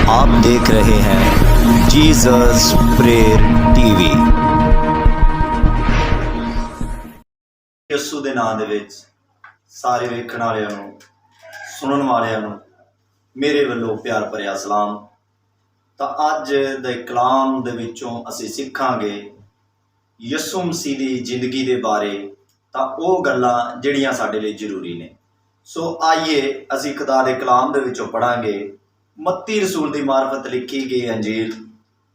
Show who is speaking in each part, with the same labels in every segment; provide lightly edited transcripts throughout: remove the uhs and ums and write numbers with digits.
Speaker 1: आप देख रहे हैं जीसस प्रेयर टीवी।
Speaker 2: ਯਿਸੂ ਦੇ ਨਾਂ ਦੇ ਵਿੱਚ ਸਾਰੇ ਵੇਖਣ ਵਾਲਿਆਂ ਨੂੰ ਸੁਣਨ ਵਾਲਿਆਂ ਨੂੰ ਮੇਰੇ ਵੱਲੋਂ ਪਿਆਰ ਭਰਿਆ ਸਲਾਮ। ਤਾਂ ਅੱਜ ਦੇ ਕਲਾਮ ਦੇ ਵਿੱਚੋਂ ਅਸੀਂ ਸਿੱਖਾਂਗੇ ਯਿਸੂ ਮਸੀਹ ਦੀ ਜ਼ਿੰਦਗੀ ਦੇ ਬਾਰੇ, ਤਾਂ ਉਹ ਗੱਲਾਂ ਜਿਹੜੀਆਂ ਸਾਡੇ ਲਈ ਜ਼ਰੂਰੀ ਨੇ। ਸੋ ਆਈਏ ਅਸੀਂ ਖੁਦਾ ਦੇ ਕਲਾਮ ਦੇ ਵਿੱਚੋਂ ਪੜ੍ਹਾਂਗੇ ਮੱਤੀ ਰਸੂਲ ਦੀ ਮਾਰਫਤ ਲਿਖੀ ਗਈ ਅੰਜੀਲ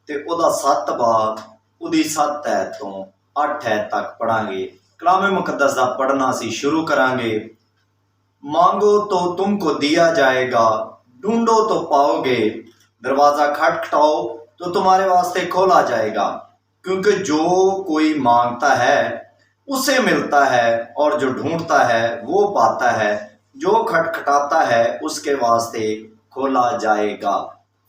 Speaker 2: ਤੇ ਉਹਦਾ 7 ਬਾਬ ਉਹਦੀ 7 ਐਤ ਤੋਂ 8 ਐਤ ਤੱਕ ਪੜ੍ਹਾਂਗੇ। कलाम मुकद्दस का पढ़ना सी शुरू करांगे। मांगो तो तुमको दिया जाएगा, ढूंढो तो पाओगे, दरवाज़ा खटखटाओ तो तुम्हारे वास्ते खोला जाएगा। क्योंकि जो कोई मांगता है उसे मिलता है, और जो ढूंढता है वो पाता है, जो खटखटाता है उसके वास्ते खोला जाएगा।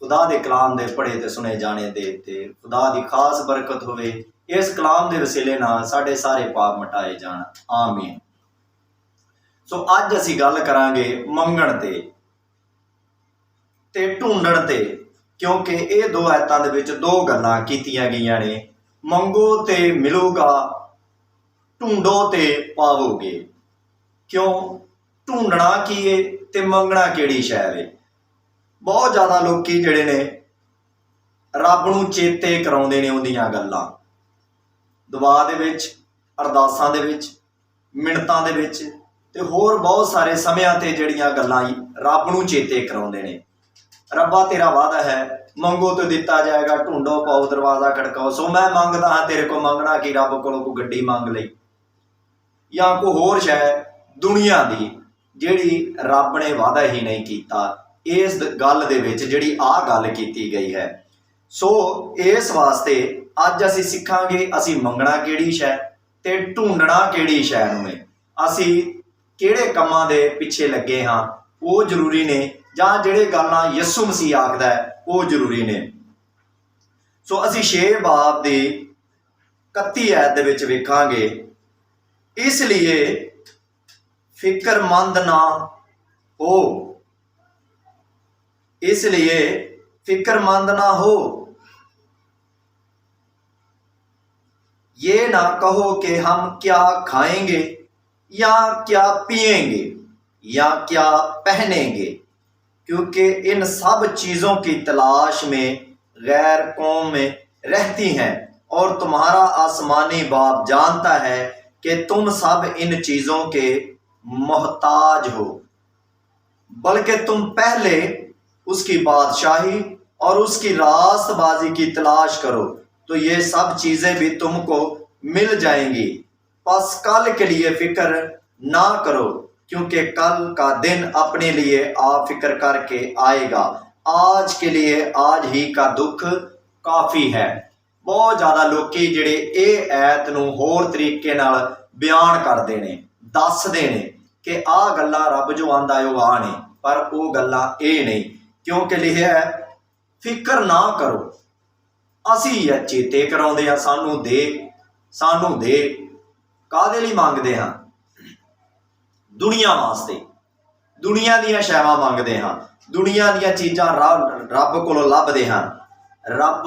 Speaker 2: खुदा दे कलाम दे पढ़े ते सुने जाने दे ते खुदा दी खास बरकत होवे। इस कलाम के वसीले नाल साढ़े सारे पाप मिटाए जाण, आमीन। सो अज असीं गल करांगे मंगण ते ढूंढण ते, क्योंकि ये दो आयतां दे विच दो गल्लां कीतियां गईयां ने। मंगो ते मिलूगा, ढूंढो ते पावोगे। क्यों ढूंढना की है ते मंगना किहड़ी शै वे। बहुत ज़्यादा लोग जिहड़े ने रब नूं चेते कराउंदे ने उहदियां गल्लां, दुआ दे विच, अरदासां दे विच, मिन्नतां दे विच ते होर बहुत सारे समयां ते जिहड़ियां गल्लां रब नूं चेते कराउंदे ने। रब्बा तेरा वादा है, मंगो तो दिता जाएगा, ढूंढो पाओ, दरवाज़ा खड़काओ। सो मैं मंगदा हाँ तेरे को, मंगना कि रब कोलों कोई गड्डी मंग लई या कोई होर शै दुनिया दी जिहड़ी रब ने वादा ही नहीं कीता। इस गल दे विच जिहड़ी आ गल कीती गई है। सो इस वास्ते अज असीं सिखांगे असीं मंगना किहड़ी शै ते ढूंढना किहड़ी शै नूं है। असीं किहड़े कम्मां दे पिछे लगे हाँ वो जरूरी ने, जां जिहड़े गल्लां यीशु मसीह आखदा है वो जरूरी ने। सो असीं 6 बाब दी 31 ऐत दे विच वेखांगे, इसलिए फिक्रमंद ना हो, इसलिए फिक्रमंद ना हो। ये ना कहो कि हम क्या खाएंगे या क्या पिएंगे या क्या पहनेंगे, क्योंकि इन सब चीज़ों की तलाश में गैर कौमें रहती हैं, और तुम्हारा आसमानी बाप जानता है कि तुम सब इन चीज़ों के मोहताज हो। बल्कि तुम पहले उसकी बादशाही और उसकी रास्तबाजी की तलाश करो, तो ये सब चीज़ें भी तुमको मिल जाएंगी। बस कल के लिए फिक्र ना करो, क्योंकि कल का दिन अपने लिए आप फिक्र करके आएगा। आज के लिए आज ही का दुख काफ़ी है। बहुत ज़्यादा लोग जिहड़े ये ऐत नूं होर तरीके नाल बयान करते हैं, दसदे ने कि आ गल्लां रब जो आंदा है वो आ ने, पर वो गल्लां ये नहीं। क्योंकि लिखिआ है फिक्र ना करो। असीं चेते कराउंदे आ, सानू दे काहदे लई मंगदे हाँ? दुनिया वास्ते, दुनिया दीयां शैवां मंगदे हाँ, दुनिया दीयां चीज़ां रब कोलों लभदे हाँ। रब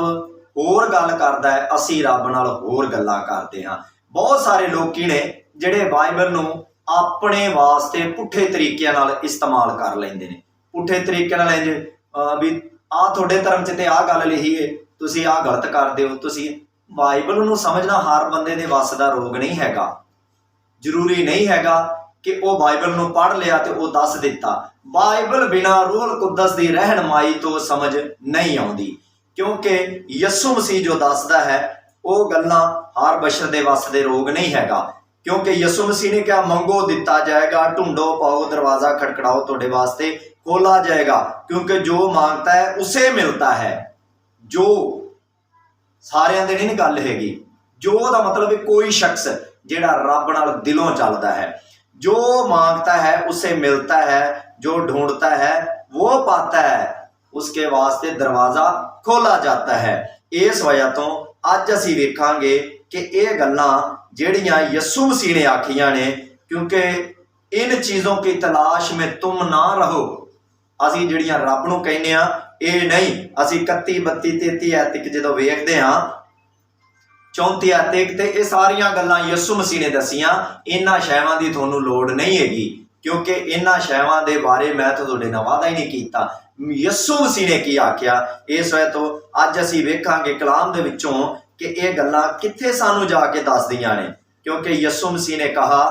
Speaker 2: होर गल करदा है, असीं रब नाल होर गल्लां करदे हाँ। बहुत सारे लोग ने जिहड़े बाइबल नूं अपने वास्ते पुठे तरीके नाल इस्तेमाल कर लैंदे ने। पुठे तरीके नाल इंज भी आ तुहाडे धर्म च ते आ गल लिखी है, तुसीं आ गलत करदे हो। तुसीं बाइबल नूं समझना हर बंदे दे वस दा रोग नहीं हैगा। जरूरी नहीं हैगा कि वो बाइबल नूं पढ़ लिया तो वो दस दिता। बाइबल बिना रूह कुद्दस दी रहनुमाई तो समझ नहीं आउंदी, क्योंकि यीशु मसीह जो दसदा है वो गल्लां हर बशर दे वस दे रोग नहीं हैगा। क्योंकि यीशु मसीह ने क्या मंगो दिता जाएगा, ढूंढो पाओ, दरवाज़ा खटखटाओ तुहाडे वास्ते खोला जाएगा। क्योंकि जो मांगता है उसे मिलता है। जो सारियां दे नहीं गल हैगी, जो दा मतलब है कोई शख्स जिहड़ा रब नाल दिलों चलदा है। जो मांगता है उसे मिलता है, जो ढूंढता है वो पाता है, उसके वास्ते दरवाज़ा खोला जाता है। इस वजह तो अज असीं वेखांगे कि ये गल्लां जिहड़ियां यीशु मसीह ने आखियां ने, क्योंकि इन चीज़ों की तलाश में तुम ना रहो, ਅਸੀਂ ਜਿਹੜੀਆਂ ਰੱਬ ਨੂੰ ਕਹਿੰਦੇ ਆ ਇਹ ਨਹੀਂ। ਅਸੀਂ 31 32 33 ਐਤਿਕ ਜਦੋਂ ਵੇਖਦੇ ਹਾਂ 34 ਐਤਿਕ ਤੇ ਇਹ ਸਾਰੀਆਂ ਗੱਲਾਂ ਯਿਸੂ ਮਸੀਹ ਨੇ ਦਸੀਆਂ। ਇਹਨਾਂ ਸ਼ੈਵਾਂ ਦੀ ਤੁਹਾਨੂੰ ਲੋੜ ਨਹੀਂ ਹੈਗੀ, ਕਿਉਂਕਿ ਇਹਨਾਂ ਸ਼ੈਵਾਂ ਦੇ ਬਾਰੇ ਮੈਂ ਤਾਂ ਤੁਹਾਡੇ ਨਾਲ ਵਾਅਦਾ ਹੀ ਨਹੀਂ ਕੀਤਾ। ਯਿਸੂ ਮਸੀਹ ਨੇ ਕੀ ਆਖਿਆ, ਇਸ ਵਜ੍ਹਾ ਤੋਂ ਅੱਜ ਅਸੀਂ ਵੇਖਾਂਗੇ ਕਲਾਮ ਦੇ ਵਿੱਚੋਂ ਕਿ ਇਹ ਗੱਲਾਂ ਕਿੱਥੇ ਸਾਨੂੰ ਜਾ ਕੇ ਦੱਸਦੀਆਂ ਨੇ। ਕਿਉਂਕਿ ਯਿਸੂ ਮਸੀਹ ਨੇ ਕਹਾ,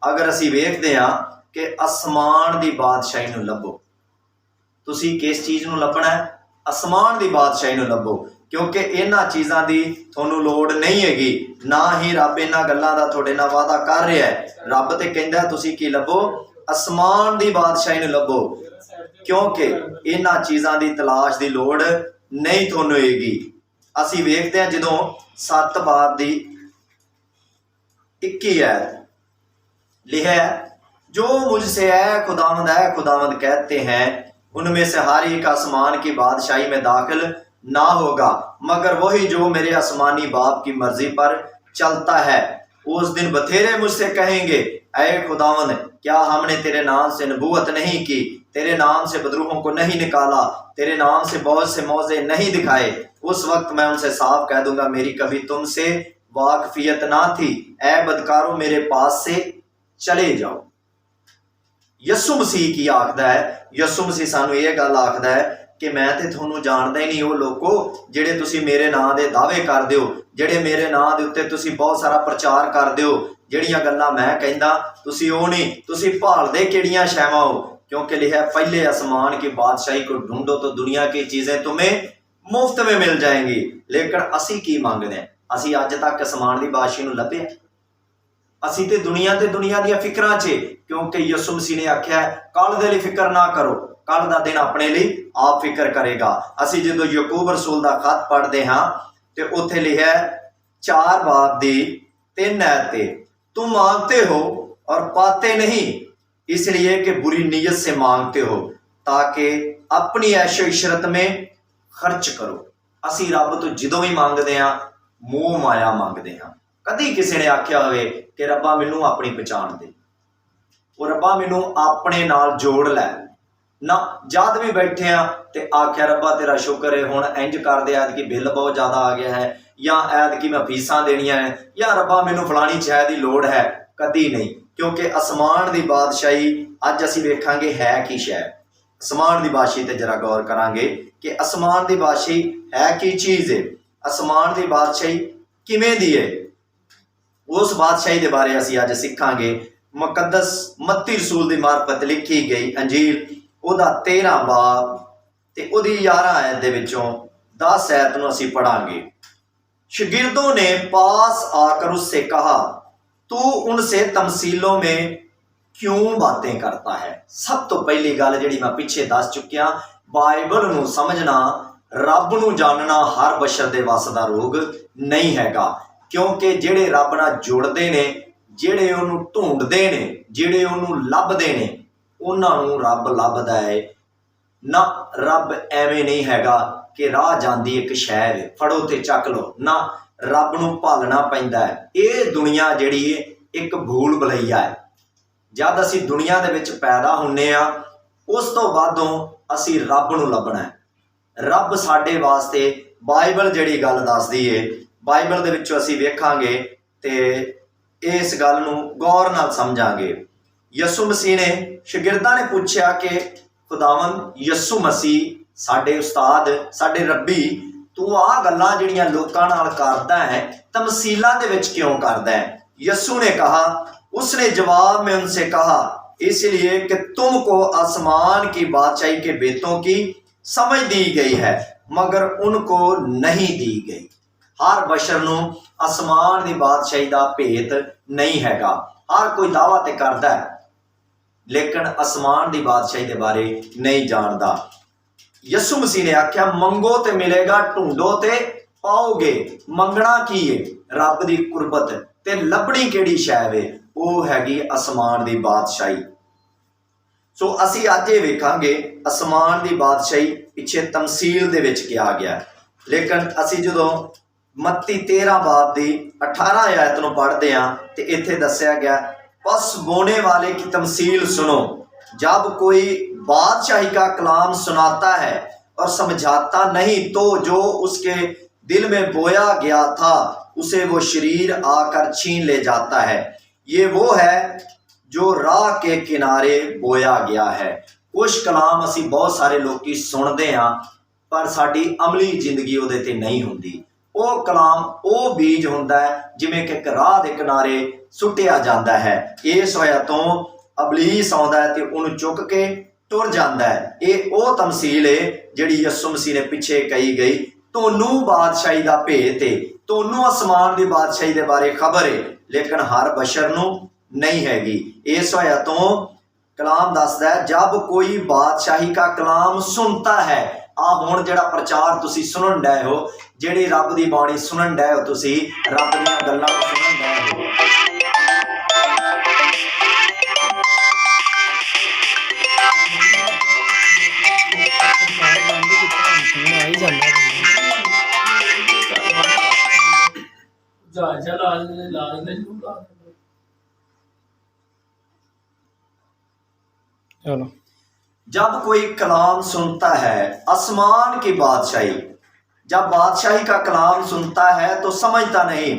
Speaker 2: ਅਗਰ ਅਸੀਂ ਵੇਖਦੇ ਹਾਂ ਕਿ ਅਸਮਾਨ ਦੀ ਬਾਦਸ਼ਾਹੀ ਨੂੰ ਲੱਭੋ। ਤੁਸੀਂ ਕਿਸ ਚੀਜ਼ ਨੂੰ ਲੱਭਣਾ ਹੈ? ਅਸਮਾਨ ਦੀ ਬਾਦਸ਼ਾਹੀ ਨੂੰ ਲੱਭੋ, ਕਿਉਂਕਿ ਇਹਨਾਂ ਚੀਜ਼ਾਂ ਦੀ ਤੁਹਾਨੂੰ ਲੋੜ ਨਹੀਂ ਹੈਗੀ। ਨਾ ਹੀ ਰੱਬ ਇਹਨਾਂ ਗੱਲਾਂ ਦਾ ਤੁਹਾਡੇ ਨਾਲ ਵਾਅਦਾ ਕਰ ਰਿਹਾ ਹੈ। ਰੱਬ ਤੇ ਕਹਿੰਦਾ ਤੁਸੀਂ ਕੀ ਲੱਭੋ? ਅਸਮਾਨ ਦੀ ਬਾਦਸ਼ਾਹੀ ਨੂੰ ਲੱਭੋ, ਕਿਉਂਕਿ ਇਹਨਾਂ ਚੀਜ਼ਾਂ ਦੀ ਤਲਾਸ਼ ਦੀ ਲੋੜ ਨਹੀਂ ਤੁਹਾਨੂੰ ਹੋਏਗੀ। ਅਸੀਂ ਵੇਖਦੇ ਹਾਂ ਜਦੋਂ 7 ਬਾਬ ਦੀ 21 है लिखा है, जो मुझसे है खुदावंद कहते हैं उनमें से हर एक आसमान की बादशाही में दाखिल ना होगा, मगर वही जो मेरे आसमानी बाप की मर्जी पर चलता है। उस दिन बथेरे मुझसे कहेंगे, ऐ खुदावंद, क्या हमने तेरे नाम से नबूवत नहीं की, तेरे नाम से बदरूहों को नहीं निकाला, तेरे नाम से बहुत से मौजे नहीं दिखाए? उस वक्त मैं उनसे साफ कह दूंगा, मेरी कभी तुमसे वाकफियत ना थी। ऐ बदकारों, मेरे पास से चले जाओ। ਯਿਸੂ ਮਸੀਹ ਕੀ ਆਖਦਾ ਹੈ? ਯਿਸੂ ਮਸੀਹ ਸਾਨੂੰ ਇਹ ਗੱਲ ਆਖਦਾ ਹੈ ਕਿ ਮੈਂ ਤੇ ਤੁਹਾਨੂੰ ਜਾਣਦਾ ਹੀ ਨਹੀਂ ਉਹ ਲੋਕੋ ਜਿਹੜੇ ਤੁਸੀਂ ਮੇਰੇ ਨਾਂ ਦੇ ਦਾਅਵੇ ਕਰਦੇ ਹੋ, ਜਿਹੜੇ ਮੇਰੇ ਨਾਂ ਦੇ ਉੱਤੇ ਤੁਸੀਂ ਬਹੁਤ ਸਾਰਾ ਪ੍ਰਚਾਰ ਕਰਦੇ ਹੋ। ਜਿਹੜੀਆਂ ਗੱਲਾਂ ਮੈਂ ਕਹਿੰਦਾ ਤੁਸੀਂ ਉਹ ਨਹੀਂ, ਤੁਸੀਂ ਭਾਲਦੇ ਕਿਹੜੀਆਂ ਸ਼ੈਵਾਂ ਹੋ? क्योंकि लिखा है, पहले आसमान की बादशाही को ढूंढो तो दुनिया की चीजें तुम्हें मुफ्त में मिल जाएंगी। लेकिन असी की मंगते हैं? असी अज तक आसमान की बादशाही नूं लभे? असी तो दुनिया दी फिक्रां च, क्योंकि यीशु मसीह ने आख्या है कल दे लई फिक्र ना करो, कल दा दिन अपने लिए आप फिक्र करेगा। असी जो याकूब रसूल दा खत पढ़ते हाँ तो उत्थे लिखा है 4 बाब दी 3 आयत, तुम मांगते हो और पाते नहीं, इसलिए कि बुरी नीयत से मांगते हो ताकि अपनी ऐशो इशरत में खर्च करो। असी रब तो जो भी मांगते हाँ मोह माया मांगते हाँ। कदी किसी ने आख्या होवे कि रब्बा मैनू अपनी पहचान दे, वो रब्बा मैनू अपने नाल जोड़ लै ना। जद भी बैठे हाँ तो आख्या रब्बा तेरा शुक्र है, हुण इंज कर दे, ऐतकी बिल बहुत ज़्यादा आ गया है, या ऐतकी मैं फीसां देनियां है, या रब्बा मैनू फलानी शै दी लोड़ है। कदी नहीं, क्योंकि आसमान की बादशाही अज असीं वेखांगे है की शै। आसमान की बादशाही ते जरा गौर करांगे कि आसमान की बादशाही है की चीज़ है, आसमान की बादशाही किवें दी है। उस बादशाही के बारे असीं अज सीखांगे। मुकद्दस मत्ती रसूल की मार्फत लिखी गई अंजील उहदा 13 बाब ते उहदी 11 आयत दे विचों 10 आयत नूं असीं पढ़ांगे। शागिर्दों ने पास आकर उससे कहा, तू उनसे तमसीलों में क्यों बातें करता है। सब तो पहली गल जिहड़ी मैं पिछे दस चुकिया, बाइबल नूं समझना, रब नूं जानना हर बशर दे वस दा रोग नहीं हैगा। क्योंकि जिहड़े रब नाल जुड़दे ने, जिहड़े उहनूं ढूंढदे ने, जिहड़े उहनूं लभदे ने, उहनां नूं रब लभदा है ना। रब एवें नहीं हैगा कि राह जांदी एक शहर फड़ो ते चक लो ना, रब नूं भालना पैंदा है। ये दुनिया जिहड़ी है एक भूल भुलैया है। जद असीं दुनिया दे विच पैदा हुंदे आ उस तो बादों असीं रब नूं लभना है। रब साडे वास्ते बाइबल जिहड़ी गल दसदी है, बाइबल दे विचों असीं वेखांगे ते इस गल नूं गौर नाल समझांगे। यीशु मसीह ने शागिर्दां ने पूछया कि खुदावंद यीशु मसीह साडे उस्ताद, साडे रब्बी, तू आ गल्लां जिहड़ियां लोकां नाल करदा है तमसीलां दे विच क्यों करदा है। यीशु ने कहा, उसने जवाब में उनसे कहा, इसलिए कि तुमको आसमान की बादशाही के बेतों की समझ दी गई है मगर उनको नहीं दी गई। हर बशर नूं आसमान की बादशाही का भेत नहीं हैगा। हर कोई दावा ते करदा है लेकिन आसमान की बादशाही के बारे नहीं जानता। यीशु मसीह ने आख्या, मंगो ते मिलेगा, ढूंढो ते पाओगे। मंगना की है? रब की कुरबत ते लभनी किहड़ी शै वे? वो हैगी आसमान की बादशाही। सो असी अज ये वेखांगे आसमान की बादशाही पिछे तमसील दे विच किया गया। लेकिन असी जदों मत्ती 13 बाब की 18 आयत नूं पढ़ते हैं तो इत्थे दस्सिया गया, बस बोने वाले की तमसील सुनो, जब कोई बादशाही का कलाम सुनाता है और समझाता नहीं, तो जो उसके दिल में बोया गया था उसे वो शरीर आकर छीन ले जाता है। ये वो है जो राह के किनारे बोया गया है। कुछ कलाम असी बहुत सारे लोग सुनते हाँ, पर साडी अमली जिंदगी उहदे ते नहीं हुंदी। ਉਹ कलाम ਉਹ बीज हुंदा है जिवें कि एक राह के किनारे सुटिया जाता है। इस वजह तो अबलीस आउंदा है ते उहनूं चुक के तुर जाता है। ये ਉਹ तमसील है जिहड़ी यीशु मसीह ने पिछे कही गई। तुहानूं बादशाही दा भेत है, तुहानूं आसमान दी बादशाही दे बारे खबर है, लेकिन हर बशर नूं नहीं हैगी। इस वजह तो कलाम दसदा है जब कोई बादशाही का कलाम सुनता है। आ हुण जिहड़ा प्रचार तुसीं सुनन डए हो, जिहड़ी रब दी बाणी सुनन डए हो, तुसीं रब दीयां गल्लां सुनन डए हो।
Speaker 3: चलो,
Speaker 2: जब कोई कलाम सुनता है, आसमान की बादशाही, जब बादशाही का कलाम सुनता है तो समझता नहीं,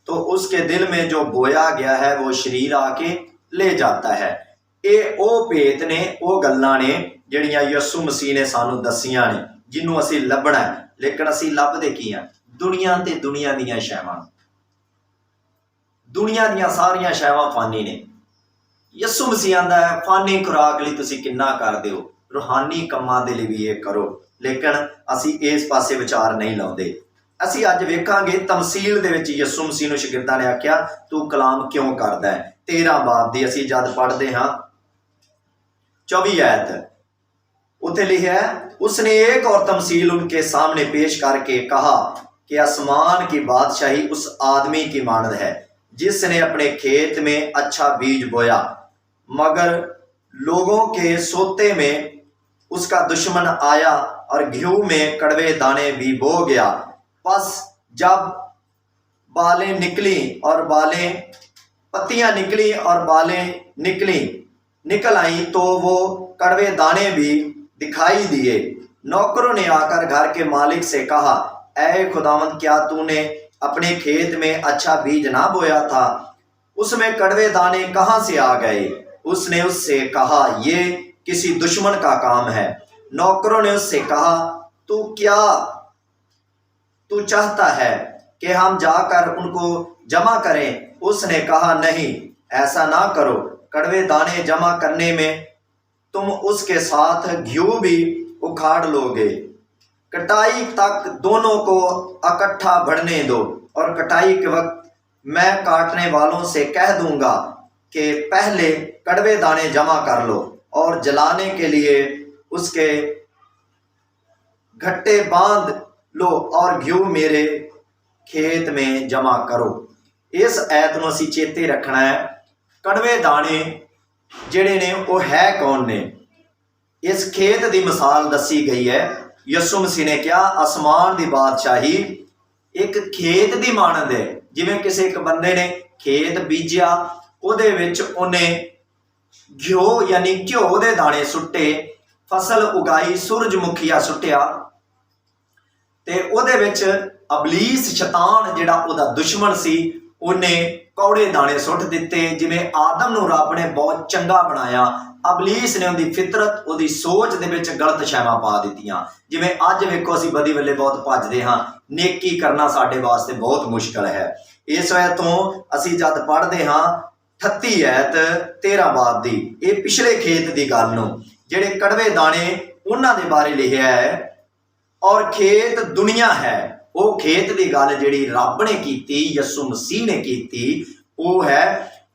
Speaker 2: तो उसके दिल में जो बोया गया है वो शरीर आके ले जाता है। ये ਉਹ ਭੇਤ ने, ਉਹ ਗੱਲਾਂ ने ਜਿਹੜੀਆਂ ਯਿਸੂ ਮਸੀਹ ਨੇ ਸਾਨੂੰ ਦਸੀਆਂ ਨੇ, ਜਿਹਨੂੰ ਅਸੀਂ ਲੱਭਣਾ ਹੈ। लेकिन ਅਸੀਂ ਲੱਭਦੇ ਕੀ ਆ? ਦੁਨੀਆ ਤੇ ਦੁਨੀਆ ਦੀਆਂ ਸ਼ੈਵਾਂ। ਦੁਨੀਆ ਦੀਆਂ ਸਾਰੀਆਂ ਸ਼ੈਵਾਂ ਫਾਨੀ ਨੇ। ਯਿਸੂ ਮਸੀਹ ਆਂਦਾ ਹੈ ਫਾਨੀ ਖੁਰਾਕ ਲਈ ਤੁਸੀਂ ਕਿੰਨਾ ਕਰਦੇ ਹੋ, रूहानी ਕੰਮਾਂ ਦੇ ਲਈ ਵੀ ਇਹ ਕਰੋ। लेकिन ਅਸੀਂ ਇਸ ਪਾਸੇ ਵਿਚਾਰ नहीं ਲਾਉਂਦੇ। ਅਸੀਂ ਅੱਜ ਵੇਖਾਂਗੇ ਤਮਸੀਲ ਦੇ ਵਿੱਚ ਯਿਸੂ ਮਸੀਹ ਨੂੰ ਸ਼ਾਗਿਰਦਾਂ ਨੇ ਆਖਿਆ ਤੂੰ ਕਲਾਮ ਕਿਉਂ ਕਰਦਾ ਹੈ। 13 ਬਾਬ ਦੀ ਅਸੀਂ ਜਦ ਪੜ੍ਹਦੇ ਹਾਂ 24 आयत, उत्थे लिखा है उसने एक और तमसील उनके सामने पेश करके कहा कि आसमान की बादशाही उस आदमी की मानद है जिसने अपने खेत में अच्छा बीज बोया, मगर लोगों के सोते में उसका दुश्मन आया और घी में कड़वे दाने भी बो गया। बस जब बालें निकली और पत्तियां निकली और बालें निकल आई तो वो कड़वे दाने भी दिखाई दिए। नौकरों ने आकर घर के मालिक से कहा, ऐ खुदावंद, क्या तूने अपने खेत में अच्छा बीज ना बोया था? उसमें कड़वे दाने कहाँ से आ गए? उसने उससे कहा, ये किसी दुश्मन का काम है। नौकरों ने उससे कहा, तू चाहता है कि हम जाकर उनको जमा करें? उसने कहा, नहीं, ऐसा ना करो। कड़वे दाने जमा करने में तुम उसके साथ घी भी उखाड़ लोगे। कटाई तक दोनों को इकट्ठा बढ़ने दो, और कटाई के वक्त मैं काटने वालों से कह दूंगा कि पहले कड़वे दाने जमा कर लो और जलाने के लिए उसके घट्टे बांध लो और घी मेरे खेत में जमा करो। इस ऐत नूं असीं चेते रखना है। कड़वे दाने जिहड़े ने वो है कौन ने? इस खेत की मिसाल दसी गई है। यीशु मसीह ने कहा आसमान की बादशाही एक खेत की मानद है। जिवें किसी एक बंदे ने खेत बीजिया, उहदे विच उहने घ्यो यानी घ्यो के दाने सुट्टे, फसल उगाई, सूरजमुखीया सुट्टिया, ते उहदे विच अबलीस शैतान जिहड़ा उहदा दुश्मन सी उन्हें कौड़े दाने सुट दिते। जिवें आदम नूं रब ने बहुत चंगा बनाया, अबलीस ने उहदी फितरत, उहदी सोच दे विच गलत शैवां पा दित्तियां। जिवें अज वेखो असीं बदी वेले बहुत भजदे हां, नेकी करना साडे वास्ते बहुत मुश्किल है। इस वजह तो असीं जद पढ़दे हां 38 आयत 13 बाब दी, ये पिछले खेत की गल नूं जिहड़े कड़वे दाने उन्हां दे बारे लिखिया है। और खेत दुनिया है, वो खेत की गल जिहड़ी रब ने कीती, यीशु मसीह ने कीती, वो है।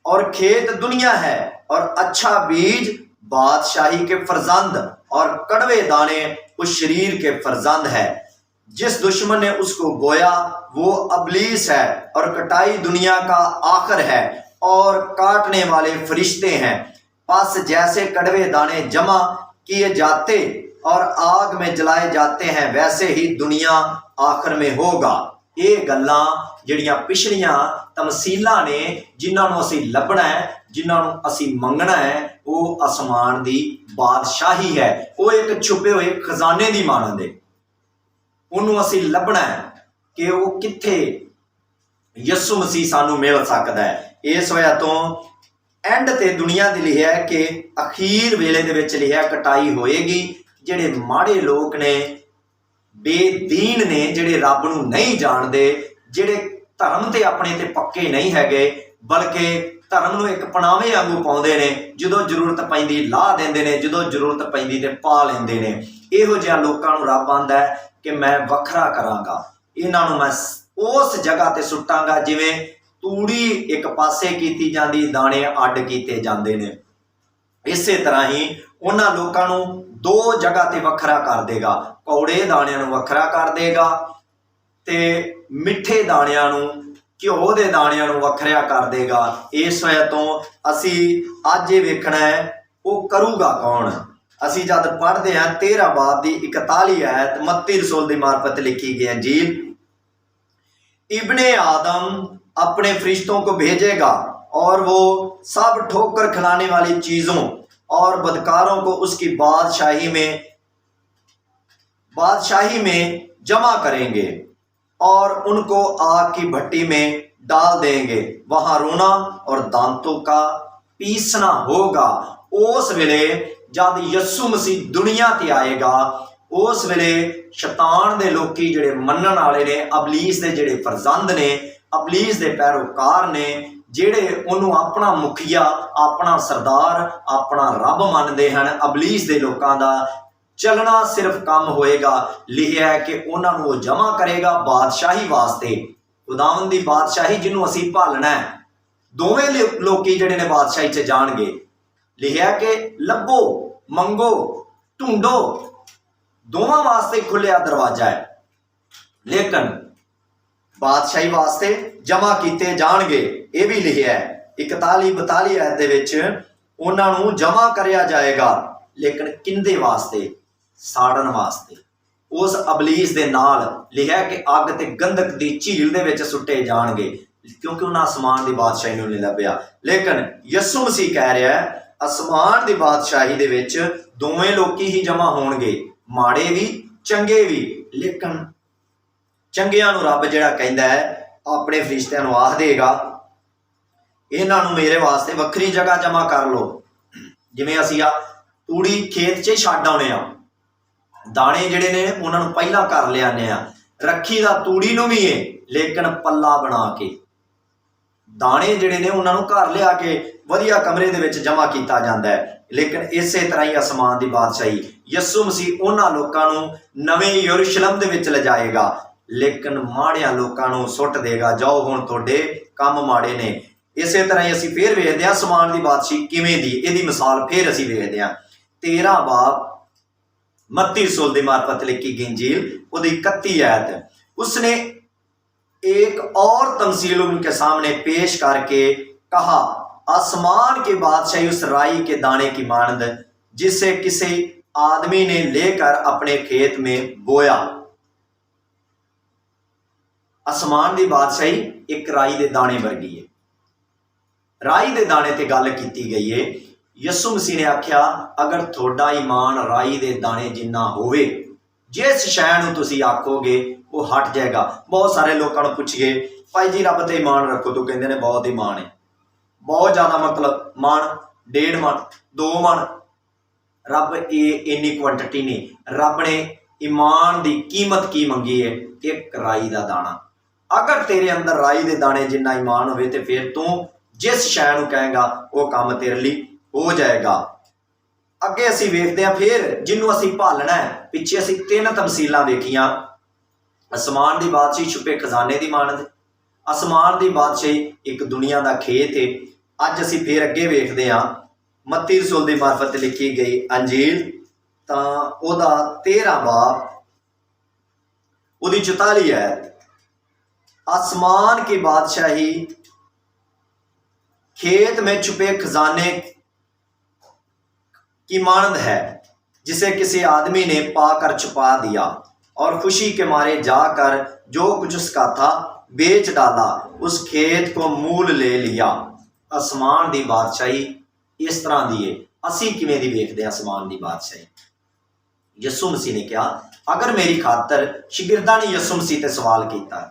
Speaker 2: और खेत दुनिया है और अच्छा बीज बादशाही के फरजंद और कड़वे दाने उस शरीर के फरजंद है। जिस दुश्मन ने उसको बोया वो अबलीस है, और कटाई दुनिया का आखिर है और काटने वाले फरिश्ते हैं। बस जैसे कड़वे दाने जमा किए जाते और आग में जलाए जाते हैं, वैसे ही दुनिया आखिर में होगा। ये गल्लां जिहड़ियां पिछलियां तमसीलां ने जिन्हां नूं असीं लभना है, ਜਿਨ੍ਹਾਂ ਨੂੰ ਅਸੀਂ ਮੰਗਣਾ ਹੈ, ਉਹ ਅਸਮਾਨ ਦੀ ਬਾਦਸ਼ਾਹੀ ਹੈ। ਉਹ ਇੱਕ ਛੁਪੇ ਹੋਏ ਖਜ਼ਾਨੇ ਦੀ ਮਾਨੰਦ ਹੈ। ਉਹਨੂੰ ਅਸੀਂ ਲੱਭਣਾ ਹੈ ਕਿ ਉਹ ਕਿੱਥੇ ਯਿਸੂ ਮਸੀਹ ਸਾਨੂੰ ਮਿਲ ਸਕਦਾ ਹੈ। ਇਸ ਵਜ੍ਹਾ ਤੋਂ ਐਂਡ ਤੇ ਦੁਨੀਆ ਦੀ ਲਿਖਿਆ ਹੈ ਕਿ ਅਖੀਰ ਵੇਲੇ ਦੇ ਵਿੱਚ ਲਿਖਿਆ ਕਟਾਈ ਹੋਏਗੀ। ਜਿਹੜੇ ਮਾੜੇ ਲੋਕ ਨੇ, ਬੇਦੀਨ ਨੇ, ਜਿਹੜੇ ਰੱਬ ਨੂੰ ਨਹੀਂ ਜਾਣਦੇ, ਜਿਹੜੇ ਧਰਮ ਤੇ ਆਪਣੇ ਤੇ ਪੱਕੇ ਨਹੀਂ ਹੈਗੇ, ਬਲਕਿ ਧਰਮ ਨੂੰ ਇੱਕ ਪਨਾਵੇ ਵਾਂਗੂ ਪਾਉਂਦੇ ਨੇ, ਜਦੋਂ ਜ਼ਰੂਰਤ ਪੈਂਦੀ ਲਾਹ ਦਿੰਦੇ ਨੇ, ਜਦੋਂ ਜ਼ਰੂਰਤ ਪੈਂਦੀ ਤੇ ਪਾ ਲੈਂਦੇ ਨੇ। ਇਹੋ ਜਿਹਾ ਲੋਕਾਂ ਨੂੰ ਰੱਬ ਆਂਦਾ ਹੈ ਕਿ ਮੈਂ ਵੱਖਰਾ ਕਰਾਂਗਾ, ਇਹਨਾਂ ਨੂੰ ਮੈਂ ਉਸ ਜਗ੍ਹਾ ਤੇ ਸੁੱਟਾਂਗਾ ਜਿਵੇਂ ਤੂੜੀ ਇੱਕ ਪਾਸੇ ਕੀਤੀ ਜਾਂਦੀ, ਦਾਣੇ ਅੱਡ ਕੀਤੇ ਜਾਂਦੇ ਨੇ। ਇਸੇ ਤਰ੍ਹਾਂ ਹੀ ਉਹਨਾਂ ਲੋਕਾਂ ਨੂੰ ਦੋ ਜਗ੍ਹਾ ਤੇ ਵੱਖਰਾ ਕਰ ਦੇਗਾ। ਕੌੜੇ ਦਾਣਿਆਂ ਨੂੰ ਵੱਖਰਾ ਕਰ ਦੇਗਾ ਤੇ ਮਿੱਠੇ ਦਾਣਿਆਂ ਨੂੰ, ਘਿਓ ਦੇ ਦਾਣਿਆਂ ਨੂੰ ਵੱਖਰਾ ਕਰ ਦੇਗਾ। ਇਸ ਵਜ੍ਹਾ ਤੋਂ ਅਸੀਂ ਅੱਜ ਇਹ ਵੇਖਣਾ ਹੈ ਉਹ ਕਰੂਗਾ ਕੌਣ। ਅਸੀਂ ਜਦ ਪੜ੍ਹਦੇ ਹਾਂ 13 ਬਾਬ ਦੀ 41 ਆਇਤ ਮੱਤੀ ਰਸੂਲ ਦੀ मार्फत लिखी गई अंजील, इब्ने आदम अपने फरिश्तों को भेजेगा और वो सब ठोकर खिलाने वाली चीज़ों और बदकारों को उसकी बादशाही में जमा करेंगे और उनको आग की भट्टी में डाल देंगे, वहाँ रोना और दांतों का पीसना होगा। उस वेले जब यस्सु मसीह दुनिया ते आएगा, उस वेले शैतान दे लोकी जिहड़े मन्नण वाले ने, अबलीस दे जिहड़े फरजंद ने, अबलीस दे पैरोकार ने, जिहड़े उन्होंने अपना मुखिया, अपना सरदार, अपना रब मानते हैं, अबलीस दे लोकां दा चलना सिर्फ काम होएगा। लिखिया है कि उन्होंने वो जमा करेगा बादशाही वास्ते, खुदावंद दी बादशाही जिन्हों असीं भालना है। दोवें लोकी जिहड़े ने बादशाही च जाणगे। लिखिया कि लभो, मंगो, ढूंढो, दोवां वास्ते खुलिया दरवाजा है, लेकिन बादशाही वास्ते जमा किए जाणगे। ये भी लिखिया है 41-42 आयत दे विच उन्होंने जमा करया जाएगा, लेकिन किंदे वास्ते? साड़न वास्ते। उस अबलीस दे नाल लिखिया कि अग ते गंधक दी झील दे विच सुट्टे जाणगे, क्योंकि उन्हें आसमान की बादशाही नहीं लभ्या। लेकिन यस्सु मसीह कह रहा है आसमान की बादशाही दे विच दोवें लोकी ही जमा होणगे, माड़े भी चंगे भी। लेकिन चंगियां नूं रब जिहड़ा कहंदा है अपने फरिश्तिਆਂ ਨੂੰ आख देगा, इन्हां नूं मेरे वास्ते वक्री जगह जमा कर लो। जिवें असीं आ तूड़ी खेत 'ਚ छड्ड आउणे आ, दाणे जिहड़े ने उन्हां नूं पहिलां कर लिआने आ, रखी दा तूड़ी नूं भी है, लेकिन पल्ला बना के दाणे जिहड़े ने उन्हां नूं घर लिआ के वधिया कमरे दे विच जमा कीता जांदा है। लेकिन इसे तरह ही आसमान की बादशाही यस्सु मसीह उन्हां लोकां नूं नवें यरूशलेम दे विच लिजाएगा, लेकिन माड़ियां लोकां नूं सुੱਟ देगा, जाओ हुण तुहाडे काम माड़े ने। इसे तरह ही असीं फिर वेखदे हां आसमान की बादशाही किवें दी, इहदी मिसाल फिर असीं वेखदे हां 13 बाब मत्ती रसूल दी मार्फत लिखी गई अंजील उहदी 31 आयत। उसने एक और तमसील उनके सामने पेश करके कहा, आसमान की बादशाही उस राई के दाने की मानद जिसे किसी आदमी ने लेकर अपने खेत में बोया। आसमान की बादशाही एक राई के दाने वर्गी है। राई के दाने ते गल की गई है। यस्सु मसीह ने आख्या अगर थोड़ा ईमान राई के दाने जिन्ना होवे, जिस शै नूं तुसीं आखोगे वो हट जाएगा। बहुत सारे लोगों को पूछिए भाई जी रब ते ईमान रखो, तो कहते हैं बहुत ईमान है, बहुत ज़्यादा, मतलब मन 1.5 मन 2 मन। रब ये इन्नी क्वांटिटी नहीं, रब ने ईमान की कीमत की मंगी है, एक राई का दाना। अगर तेरे अंदर राई के दाने जिन्ना ईमान होवे तो फिर तू जिस शै नूं कहेगा वो काम तेरे लिए हो जाएगा। अगे असीं वेखदे हां फिर जिन्हों असीं भालना है। पिछे असीं 3 तमसीलां वेखियां, आसमान की बादशाही छुपे खजाने की मानद, आसमान की बादशाही एक दुनिया का खेत है। अज असीं फिर अगे वेखदे हां मत्ती रसूल की मार्फत लिखी गई अंजील, तां ओहदा 13 बाब उहदी 44 आयत। आसमान की बादशाही खेत में छुपे खजाने की मानद है, जिसे किसी आदमी ने पाकर छुपा दिया और खुशी के मारे जाकर जो कुछ उसका था बेच डाला, उस खेत को मूल ले लिया। ਅਸਮਾਨ ਦੀ ਬਾਦਸ਼ਾਹੀ ਇਸ ਤਰ੍ਹਾਂ ਦੀ ਏ। ਅਸੀਂ ਕਿਵੇਂ ਦੀ ਵੇਖਦੇ ਹਾਂ ਅਸਮਾਨ ਦੀ ਬਾਦਸ਼ਾਹੀ? ਯਿਸੂ ਮਸੀਹ ਨੇ ਕਿਹਾ, ਅਗਰ ਮੇਰੀ ਖਾਤਰ, ਸ਼ਾਗਿਰਦਾਂ ਨੇ ਯਿਸੂ ਮਸੀਹ ਤੇ ਸਵਾਲ ਕੀਤਾ।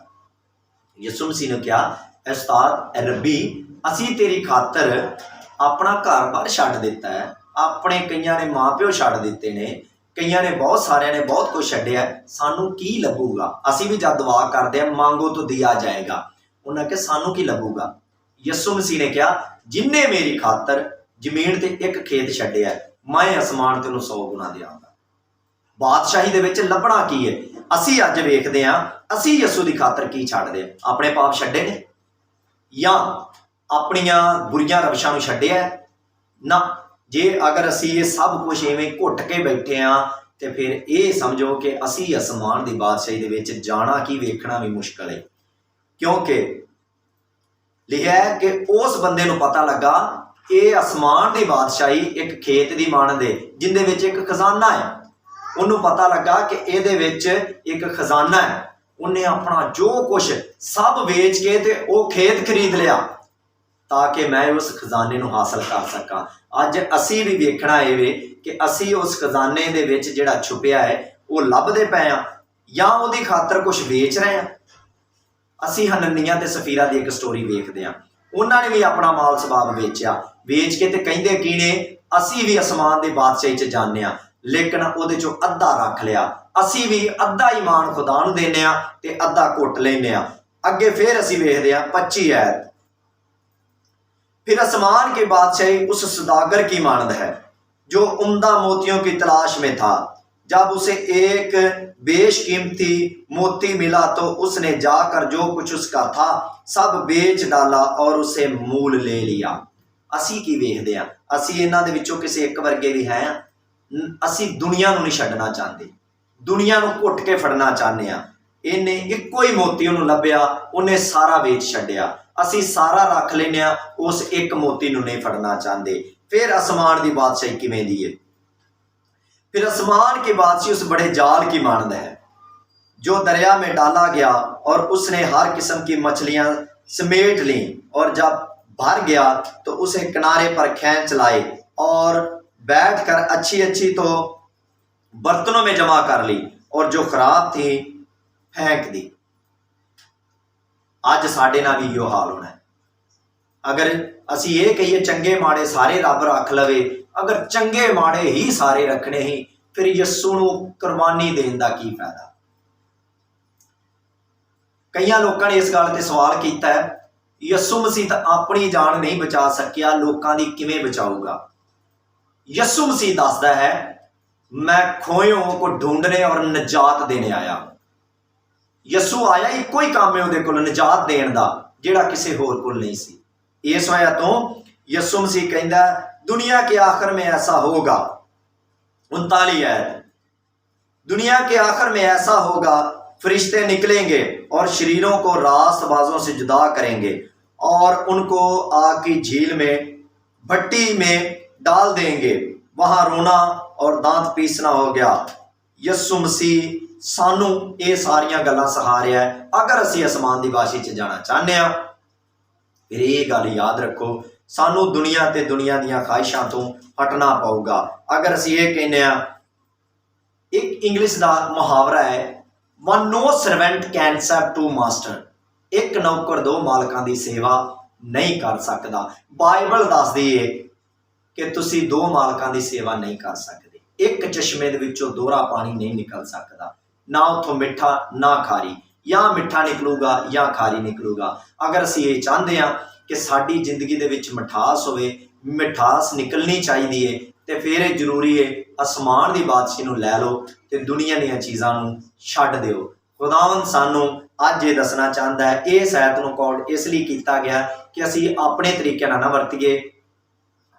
Speaker 2: ਯਿਸੂ ਮਸੀਹ ਨੇ ਕਿਹਾ, ਉਸਤਾਦ ਰੱਬੀ, ਅਸੀਂ ਤੇਰੀ ਖਾਤਰ ਆਪਣਾ ਘਰ-ਬਾਰ ਛੱਡ ਦਿੱਤਾ ਹੈ, ਆਪਣੇ ਕਈਆਂ ਨੇ ਮਾਂ ਪਿਓ ਛੱਡ ਦਿੱਤੇ ਨੇ, ਕਈਆਂ ਨੇ ਬਹੁਤ ਸਾਰਿਆਂ ਨੇ ਬਹੁਤ ਕੁਝ ਛੱਡਿਆ, ਸਾਨੂੰ ਕੀ ਲੱਭੂਗਾ? ਅਸੀਂ ਵੀ ਜਦ ਦੁਆ ਕਰਦੇ ਹਾਂ, ਮੰਗੋ ਤਾਂ ਦਿਆ ਜਾਏਗਾ। ਉਹਨਾਂ ਕਿਹਾ, ਸਾਨੂੰ ਕੀ ਲੱਭੂਗਾ? ਯਿਸੂ ਮਸੀਹ ਨੇ ਕਿਹਾ, ਜਿੰਨੇ ਮੇਰੀ ਖਾਤਰ ਜ਼ਮੀਨ ਤੇ ਇੱਕ ਖੇਤ ਛੱਡਿਆ, ਮੈਂ ਅਸਮਾਨ ਤੇ ਉਹਨੂੰ 100 ਗੁਣਾ ਦਿਆਂਗਾ। ਬਾਦਸ਼ਾਹੀ ਦੇ ਵਿੱਚ ਲੱਭਣਾ ਕੀ ਹੈ? ਅਸੀਂ ਅੱਜ ਵੇਖਦੇ ਹਾਂ, ਅਸੀਂ ਯਿਸੂ ਦੀ ਖਾਤਰ ਕੀ ਛੱਡਦੇ ਹਾਂ? ਆਪਣੇ ਪਾਪ ਛੱਡੇ ਨੇ ਜਾਂ ਆਪਣੀਆਂ ਬੁਰੀਆਂ ਰਵਿਸ਼ਾਂ ਨੂੰ ਛੱਡਿਆ ਨਾ? ਜੇ ਅਗਰ ਅਸੀਂ ਇਹ ਸਭ ਕੁਝ ਇਵੇਂ ਘੁੱਟ ਕੇ ਬੈਠੇ ਹਾਂ ਤੇ ਫਿਰ ਇਹ ਸਮਝੋ ਕਿ ਅਸੀਂ ਅਸਮਾਨ ਦੀ ਬਾਦਸ਼ਾਹੀ ਦੇ ਵਿੱਚ ਜਾਣਾ ਕੀ ਵੇਖਣਾ ਵੀ ਮੁਸ਼ਕਲ ਹੈ। ਕਿਉਂਕਿ ਲਿਖਿਆ ਹੈ ਕਿ ਉਸ ਬੰਦੇ ਨੂੰ ਪਤਾ ਲੱਗਾ ਇਹ ਅਸਮਾਨ ਦੀ ਬਾਦਸ਼ਾਹੀ ਇੱਕ ਖੇਤ ਦੀ ਮਾਨਦ ਹੈ ਜਿਹਦੇ ਵਿੱਚ ਇੱਕ ਖਜ਼ਾਨਾ ਹੈ। ਉਹਨੂੰ ਪਤਾ ਲੱਗਾ ਕਿ ਇਹਦੇ ਵਿੱਚ ਇੱਕ ਖਜ਼ਾਨਾ ਹੈ। ਉਹਨੇ ਆਪਣਾ ਜੋ ਕੁਛ ਸਭ ਵੇਚ ਕੇ ਤੇ ਉਹ ਖੇਤ ਖਰੀਦ ਲਿਆ ਤਾਂ ਕਿ ਮੈਂ ਉਸ ਖਜ਼ਾਨੇ ਨੂੰ ਹਾਸਲ ਕਰ ਸਕਾਂ। ਅੱਜ ਅਸੀਂ ਵੀ ਵੇਖਣਾ ਇਹ ਵੇ ਕਿ ਅਸੀਂ ਉਸ ਖਜ਼ਾਨੇ ਦੇ ਵਿੱਚ ਜਿਹੜਾ ਛੁਪਿਆ ਹੈ ਉਹ ਲੱਭਦੇ ਪਏ ਹਾਂ ਜਾਂ ਉਹਦੀ ਖਾਤਰ ਕੁਛ ਵੇਚ ਰਹੇ ਹਾਂ। ਅਸੀਂ ਹਨਨੀਆਂ ਤੇ ਸਫੀਰਾ ਦੀ ਇੱਕ ਸਟੋਰੀ ਵੇਖਦੇ ਹਾਂ। ਉਹਨਾਂ ਨੇ ਵੀ ਆਪਣਾ ਮਾਲ ਸਬਾਬ ਵੇਚਿਆ, ਵੇਚ ਕੇ ਤੇ ਕਹਿੰਦੇ ਕੀ ਨੇ, ਅਸੀਂ ਵੀ ਅਸਮਾਨ ਦੀ ਬਾਦਸ਼ਾਹੀ 'ਚ ਜਾਂਦੇ ਹਾਂ, ਲੇਕਿਨ ਉਹਦੇ 'ਚੋਂ ਅੱਧਾ ਰੱਖ ਲਿਆ। ਅਸੀਂ ਵੀ ਅੱਧਾ ਈਮਾਨ ਖੁਦਾ ਨੂੰ ਦਿੰਦੇ ਹਾਂ ਤੇ ਅੱਧਾ ਘੁੱਟ ਲੈਂਦੇ ਹਾਂ। ਅੱਗੇ ਫਿਰ ਅਸੀਂ ਵੇਖਦੇ ਹਾਂ 25 ਐਤ, फिर आसमान की बादशाही उस सौदागर की मानद है जो उम्दा मोतियों की तलाश में था। जब उसे एक बेशकीमती मोती मिला तो उसने जाकर जो कुछ उसका था सब बेच डाला और उसे मूल ले लिया। असी की वेखदे हां, असी इन्हां दे विचों किसी एक वर्गे भी हैं। असी दुनिया नूं नहीं छड्डना चाहते, दुनिया नूं घुट के फड़ना चाहते हैं। इन्हें इक्को ही मोती उन्होंने लभ्या, उन्हें सारा वेच छड्डिया। असी सारा रख लेने, उस एक मोती नूं नहीं फड़ना चाहते। फिर आसमान की बादशाही किवें दी है? फिर आसमान की बादशाही उस बड़े जाल की मानद है जो दरिया में डाला गया और उसने हर किस्म की मछलियां समेट ली, और जब भर गया तो उसे किनारे पर खींच लाए और बैठकर अच्छी अच्छी तो बर्तनों में जमा कर ली और जो खराब थी फेंक दी। अज साडे नाल भी इहो हाल होना है। अगर असी ये कहिए चंगे माड़े सारे रब रख लवे, अगर चंगे माड़े ही सारे रखने ही, फिर यस्सू नूं कुर्बानी देण दा की फायदा? कई लोगों ने इस गल ते सवाल किया है, यस्सू मसीह तां अपनी जान नहीं बचा सकिया, लोकां दी किवें बचाऊगा? यस्सू मसीह दसदा है, मैं खोयों को ढूंढने और निजात देने आया। यस्सू आया, इक्को ही काम है उहदे कोल निजात देण दा, जिहड़ा किसी होर कोल नहीं सी। इस वजह तो यस्सू मसीह कहंदा दुनिया के आखिर में ऐसा होगा, 39 आयत, दुनिया के आखिर में ऐसा होगा, फरिश्ते निकलेंगे और शरीरों को रास्तबाजों से जुदा करेंगे और उनको आग की झील में भट्टी में डाल देंगे, वहां रोना और दांत पीसना हो गया। यस्सू मसीह सानू ये सारिया गल्लां सिखा रहा है। अगर असी आसमान की बादशाही च जाना चाहते हैं, फिर ये गल याद रखो, सानू दुनिया ते दुनिया दीयां ख्वाहिशां तो हटना पऊगा। अगर असी ये कहने, एक इंग्लिश का मुहावरा है, one no servant can serve two master, एक नौकर दो मालकां दी सेवा नहीं कर सकता। बाइबल दसदी है कि तुसी दो मालकां दी सेवा नहीं कर सकते। एक चश्मे दे विचों दोहरा पानी नहीं निकल सकता, ना उतों मिठा ना खारी, या मिठा निकलूगा या खारी निकलूगा। अगर असी ये चाहते हैं कि साडी जिंदगी दे विच मिठास होवे, मिठास निकलनी चाहिए है, तो फिर जरूरी है आसमान की बादशाही नूं लै लो ते दुनिया दीयां चीज़ां नूं छड्ड दिओ। खुदावंद सानू अज ये दसना चाहता है, इस आयत नूं कोड इसलिए किया गया कि असी अपने तरीके नाल ना वरतीए,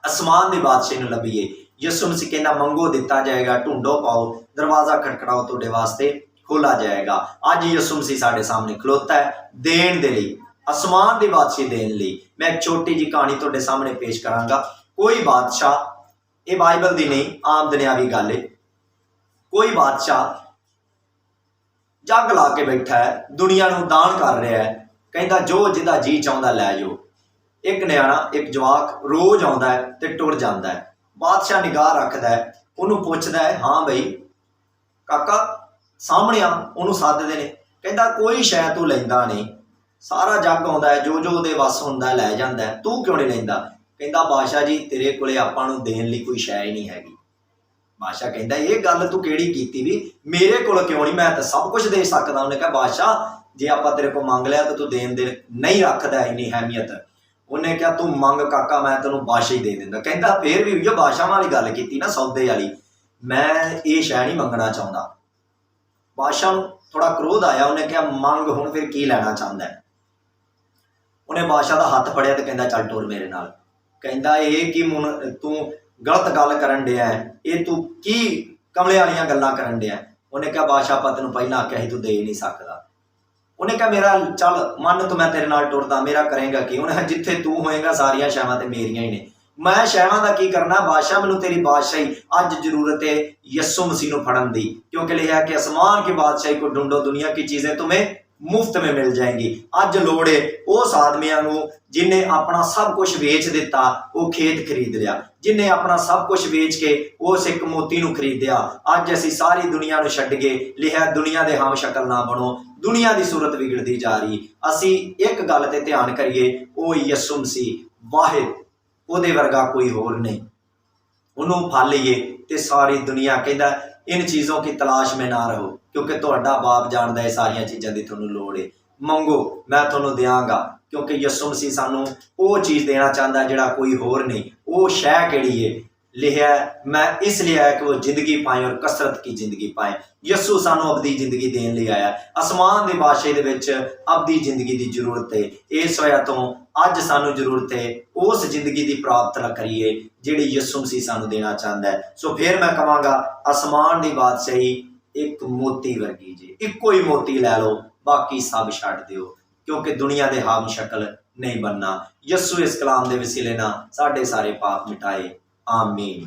Speaker 2: आसमान की बादशाही नूं लभीए। यीशु मसीह कहना मंगो दिता जाएगा, ढूंढो पाओ, दरवाज़ा खटखटाओ तुहाडे वास्ते खोला जाएगा। अज यीशु मसीह साडे सामने खलोता है देण दे लई, आसमान की बादशाही देण लई। मैं एक छोटी जी कहानी तुहाडे सामने पेश करांगा। कोई बादशाह, ये बाइबल की नहीं आम दुनियावी गल है, कोई बादशाह जग ला के बैठा है, दुनिया नूं दान कर रहा है, कहता जो जिहदा जी चाहुंदा लै जाओ। ਇੱਕ ਨਿਆਣਾ, ਇੱਕ ਜਵਾਕ ਰੋਜ਼ ਆਉਂਦਾ ਹੈ ਤੇ ਟੁਰ ਜਾਂਦਾ ਹੈ। ਬਾਦਸ਼ਾਹ ਨਿਗਾਹ ਰੱਖਦਾ ਹੈ, ਉਹਨੂੰ ਪੁੱਛਦਾ ਹੈ, ਹਾਂ ਬਈ ਕਾਕਾ ਸਾਹਮਣੇ ਆ। ਉਹਨੂੰ ਸੱਦਦੇ ਨੇ, ਕਹਿੰਦਾ ਕੋਈ ਸ਼ੈ ਤੂੰ ਲੈਂਦਾ ਨਹੀਂ, ਸਾਰਾ ਜੱਗ ਆਉਂਦਾ ਹੈ, ਜੋ ਜੋ ਉਹਦੇ ਵੱਸ ਹੁੰਦਾ ਲੈ ਜਾਂਦਾ ਹੈ, ਤੂੰ ਕਿਉਂ ਨਹੀਂ ਲੈਂਦਾ? ਕਹਿੰਦਾ ਬਾਦਸ਼ਾਹ ਜੀ ਤੇਰੇ ਕੋਲੇ ਆਪਾਂ ਨੂੰ ਦੇਣ ਲਈ ਕੋਈ ਸ਼ੈ ਹੀ ਨਹੀਂ ਹੈਗੀ। ਬਾਦਸ਼ਾਹ ਕਹਿੰਦਾ ਇਹ ਗੱਲ ਤੂੰ ਕਿਹੜੀ ਕੀਤੀ ਵੀ, ਮੇਰੇ ਕੋਲ ਕਿਉਂ ਨਹੀਂ, ਮੈਂ ਤਾਂ ਸਭ ਕੁਝ ਦੇ ਸਕਦਾ। ਉਹਨੇ ਕਿਹਾ ਬਾਦਸ਼ਾਹ ਜੇ ਆਪਾਂ ਤੇਰੇ ਕੋਲ ਮੰਗ ਲਿਆ ਤਾਂ ਤੂੰ ਦੇਣ ਦੇ ਨਹੀਂ ਰੱਖਦਾ ਇੰਨੀ ਅਹਿਮੀਅਤ। ਉਹਨੇ ਕਿਹਾ ਤੂੰ ਮੰਗ ਕਾਕਾ, ਮੈਂ ਤੈਨੂੰ ਬਾਦਸ਼ਾਹ ਹੀ ਦੇ ਦਿੰਦਾ। ਕਹਿੰਦਾ ਫੇਰ ਵੀ ਉਹ ਬਾਦਸ਼ਾਹ ਵਾਲੀ ਗੱਲ ਕੀਤੀ ਨਾ, ਸੌਦੇ ਵਾਲੀ, ਮੈਂ ਇਹ ਸ਼ੈ ਨਹੀਂ ਮੰਗਣਾ ਚਾਹੁੰਦਾ। ਬਾਦਸ਼ਾਹ ਨੂੰ ਥੋੜਾ ਕ੍ਰੋਧ ਆਇਆ, ਉਹਨੇ ਕਿਹਾ ਮੰਗ ਹੁਣ ਫਿਰ ਕੀ ਲੈਣਾ ਚਾਹੁੰਦਾ? ਉਹਨੇ ਬਾਦਸ਼ਾਹ ਦਾ ਹੱਥ ਫੜਿਆ ਤੇ ਕਹਿੰਦਾ ਚੱਲ ਟੁਰ ਮੇਰੇ ਨਾਲ। ਕਹਿੰਦਾ ਇਹ ਕੀ ਤੂੰ ਗਲਤ ਗੱਲ ਕਰਨ ਡਿਆ, ਇਹ ਤੂੰ ਕੀ ਕਮਲੇ ਵਾਲੀਆਂ ਗੱਲਾਂ ਕਰਨ ਡਿਆ? ਉਹਨੇ ਕਿਹਾ ਬਾਦਸ਼ਾਹ ਆਪਾਂ ਤੈਨੂੰ ਪਹਿਲਾਂ ਆਖਿਆ ਸੀ ਤੂੰ ਦੇ ਨਹੀਂ ਸਕਦਾ। ਉਹਨੇ ਕਿਹਾ ਮੇਰਾ ਚੱਲ ਮੰਨ ਤੂੰ, ਮੈਂ ਤੇਰੇ ਨਾਲ ਟੁਰਦਾ, ਮੇਰਾ ਕਰੇਗਾ ਕੀ? ਉਹਨੇ ਜਿੱਥੇ ਤੂੰ ਹੋਏਗਾ ਸਾਰੀਆਂ ਸ਼ੈਵਾਂ ਤੇ ਮੇਰੀਆਂ ਹੀ ਨੇ, ਮੈਂ ਸ਼ੈਵਾਂ ਦਾ ਕੀ ਕਰਨਾ? ਬਾਦਸ਼ਾਹ ਮੈਨੂੰ ਤੇਰੀ ਬਾਦਸ਼ਾਹੀ ਅੱਜ ਜ਼ਰੂਰਤ है यस्सु मसीह ਨੂੰ ਫੜਨ ਦੀ, क्योंकि लिखा कि आसमान की बादशाही को ढूंढो, दुनिया की चीजें तुम्हें मुफ्त में मिल जाएंगी। ਅੱਜ ਲੋੜ ਏ ਉਸ ਆਦਮੀਆਂ ਨੂੰ ਜਿਨੇ ਆਪਣਾ ਸਭ ਕੁਝ ਵੇਚ ਦਿੱਤਾ, ਉਹ ਖੇਤ ਖਰੀਦ ਲਿਆ, ਜਿਨੇ ਆਪਣਾ ਸਭ ਕੁਝ ਵੇਚ ਕੇ ਉਸ ਇੱਕ ਮੋਤੀ ਨੂੰ ਖਰੀਦਿਆ। ਅੱਜ ਅਸੀਂ ਸਾਰੀ ਦੁਨੀਆ ਨੂੰ ਛੱਡ ਕੇ ਲਿਖਿਆ ਦੁਨੀਆ ਦੇ ਹਮ ਸ਼ਕਲ ਨਾ ਬਣੋ, ਦੁਨੀਆ ਦੀ ਸੂਰਤ ਵਿਗੜਦੀ ਜਾ ਰਹੀ। ਅਸੀਂ ਇੱਕ ਗੱਲ ਤੇ ਧਿਆਨ ਕਰੀਏ, ਉਹ ਯਿਸੂ ਮਸੀਹ ਵਾਹਿਦ, ਉਹਦੇ ਵਰਗਾ ਕੋਈ ਹੋਰ ਨਹੀਂ। ਉਹਨੂੰ ਫੜ ਲਈਏ ਤੇ ਸਾਰੀ ਦੁਨੀਆ ਕਹਿੰਦਾ इन चीज़ों की तलाश में ना रहो, क्योंकि तुहाडा बाप जानदा है सारिया चीज़ों की तुहानूं लोड़ है। मंगो मैं तुहानूं देवांगा, क्योंकि यस्सु मसीह सानूं वो चीज़ देना चाहता जिहड़ा कोई होर नहीं। वो शै किहड़ी है? लिखिया मैं इसलिए आया कि वो जिंदगी पाए और कसरत की जिंदगी पाए। यस्सु सानूं अबदी जिंदगी देने लिए आया। आसमान की बादशाही दे विच अबदी जिंदगी की जरूरत है। इस वजह तो अज सानूं जरूरत है उस जिंदगी की प्राप्त करिए जिहड़ी यस्सु मसीह सानूं देना चाहता है। सो फिर मैं कहांगा आसमान की बादशाही एक मोती वर्गी जी, इक्को ही मोती लै लो, बाकी सब छड्ड दिओ, क्योंकि दुनिया के हाम शक्ल नहीं बनना। यस्सु इस कलाम के वसीले नाल साडे सारे पाप मिटाए। आमीन।